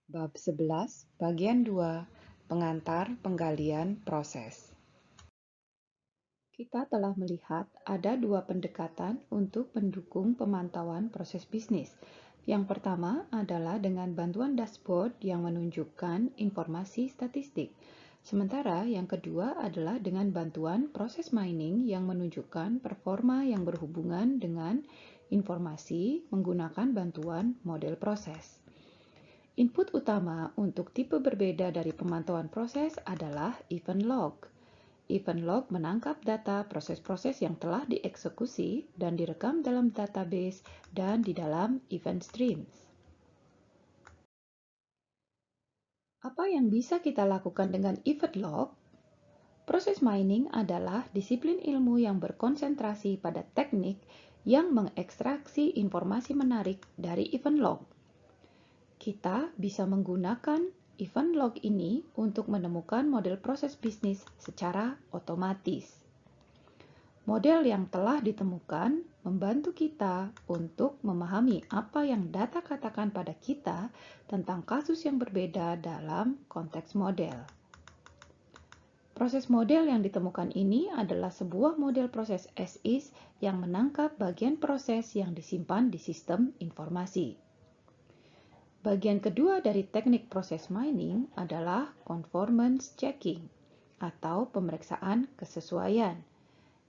Bab 11, Bagian 2, Pengantar Penggalian Proses. Kita telah melihat ada dua pendekatan untuk mendukung pemantauan proses bisnis. Yang pertama adalah dengan bantuan dashboard yang menunjukkan informasi statistik. Sementara yang kedua adalah dengan bantuan proses mining yang menunjukkan performa yang berhubungan dengan informasi menggunakan bantuan model proses. Input utama untuk tipe berbeda dari pemantauan proses adalah event log. Event log menangkap data proses-proses yang telah dieksekusi dan direkam dalam database dan di dalam event streams. Apa yang bisa kita lakukan dengan event log? Proses mining adalah disiplin ilmu yang berkonsentrasi pada teknik yang mengekstraksi informasi menarik dari event log. Kita bisa menggunakan event log ini untuk menemukan model proses bisnis secara otomatis. Model yang telah ditemukan membantu kita untuk memahami apa yang data katakan pada kita tentang kasus yang berbeda dalam konteks model. Proses model yang ditemukan ini adalah sebuah model proses as-is yang menangkap bagian proses yang disimpan di sistem informasi. Bagian kedua dari teknik proses mining adalah conformance checking atau pemeriksaan kesesuaian.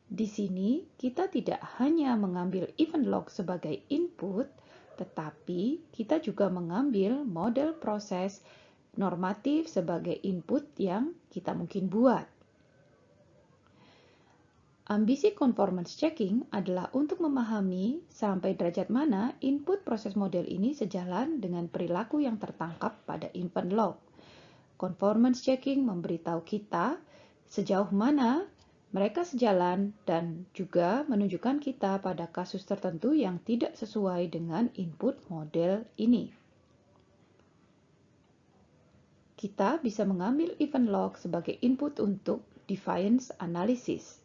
Di sini kita tidak hanya mengambil event log sebagai input, tetapi kita juga mengambil model proses normatif sebagai input yang kita mungkin buat. Ambisi conformance checking adalah untuk memahami sampai derajat mana input proses model ini sejalan dengan perilaku yang tertangkap pada event log. Conformance checking memberitahu kita sejauh mana mereka sejalan dan juga menunjukkan kita pada kasus tertentu yang tidak sesuai dengan input model ini. Kita bisa mengambil event log sebagai input untuk defiance analysis.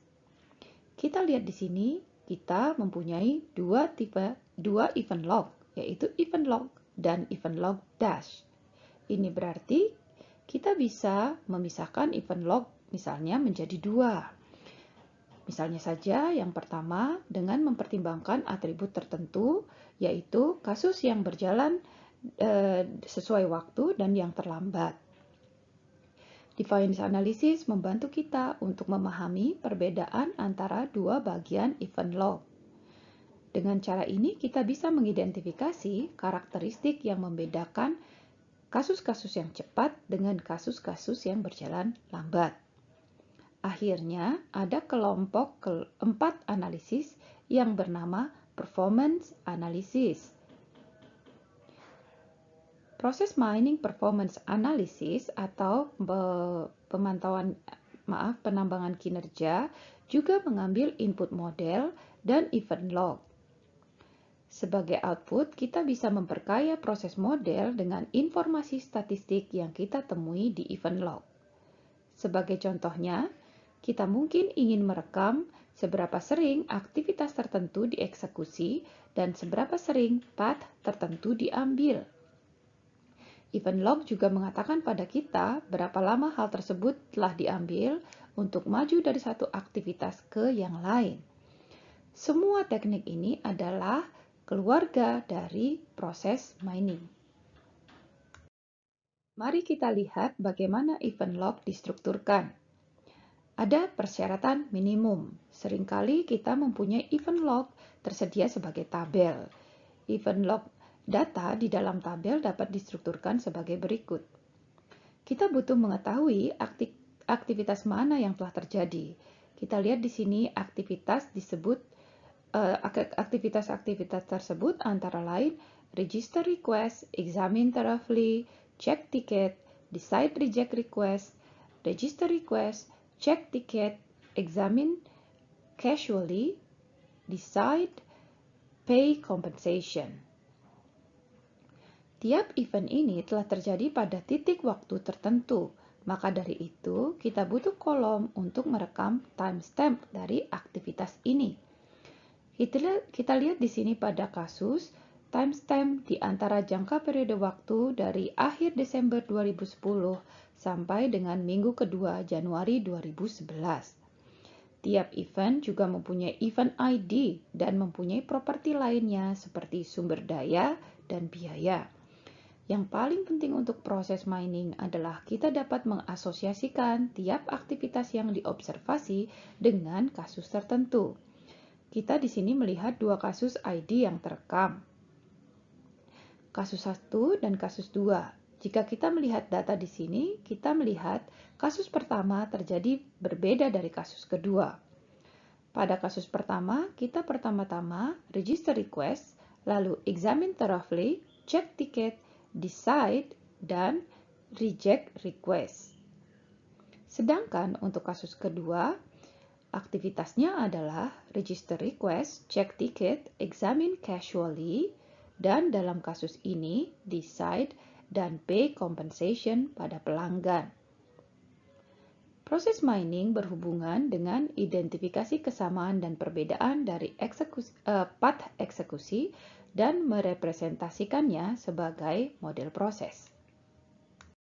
Kita lihat di sini, kita mempunyai dua event log, yaitu event log dan event log dash. Ini berarti kita bisa memisahkan event log misalnya menjadi dua. Misalnya saja yang pertama dengan mempertimbangkan atribut tertentu, yaitu kasus yang berjalan sesuai waktu dan yang terlambat. Defiance analysis membantu kita untuk memahami perbedaan antara dua bagian event log. Dengan cara ini kita bisa mengidentifikasi karakteristik yang membedakan kasus-kasus yang cepat dengan kasus-kasus yang berjalan lambat. Akhirnya, ada kelompok keempat analisis yang bernama performance analysis. Proses mining performance analysis atau penambangan kinerja juga mengambil input model dan event log. Sebagai output, kita bisa memperkaya proses model dengan informasi statistik yang kita temui di event log. Sebagai contohnya, kita mungkin ingin merekam seberapa sering aktivitas tertentu dieksekusi dan seberapa sering path tertentu diambil. Event log juga mengatakan pada kita berapa lama hal tersebut telah diambil untuk maju dari satu aktivitas ke yang lain. Semua teknik ini adalah keluarga dari proses mining. Mari kita lihat bagaimana event log distrukturkan. Ada persyaratan minimum. Seringkali kita mempunyai event log tersedia sebagai tabel. Event log data di dalam tabel dapat distrukturkan sebagai berikut. Kita butuh mengetahui aktivitas mana yang telah terjadi. Kita lihat di sini aktivitas tersebut antara lain register request, examine thoroughly, check ticket, decide reject request, register request, check ticket, examine casually, decide, pay compensation. Tiap event ini telah terjadi pada titik waktu tertentu, maka dari itu kita butuh kolom untuk merekam timestamp dari aktivitas ini. Kita lihat di sini pada kasus timestamp di antara jangka periode waktu dari akhir Desember 2010 sampai dengan minggu kedua Januari 2011. Tiap event juga mempunyai event ID dan mempunyai properti lainnya seperti sumber daya dan biaya. Yang paling penting untuk proses mining adalah kita dapat mengasosiasikan tiap aktivitas yang diobservasi dengan kasus tertentu. Kita di sini melihat dua kasus ID yang terekam, kasus 1 dan kasus 2. Jika kita melihat data di sini, kita melihat kasus pertama terjadi berbeda dari kasus kedua. Pada kasus pertama, kita pertama-tama register request, lalu examine thoroughly, check ticket, decide, dan reject request. Sedangkan untuk kasus kedua, aktivitasnya adalah register request, check ticket, examine casually, dan dalam kasus ini decide dan pay compensation pada pelanggan. Proses mining berhubungan dengan identifikasi kesamaan dan perbedaan dari path eksekusi dan merepresentasikannya sebagai model proses.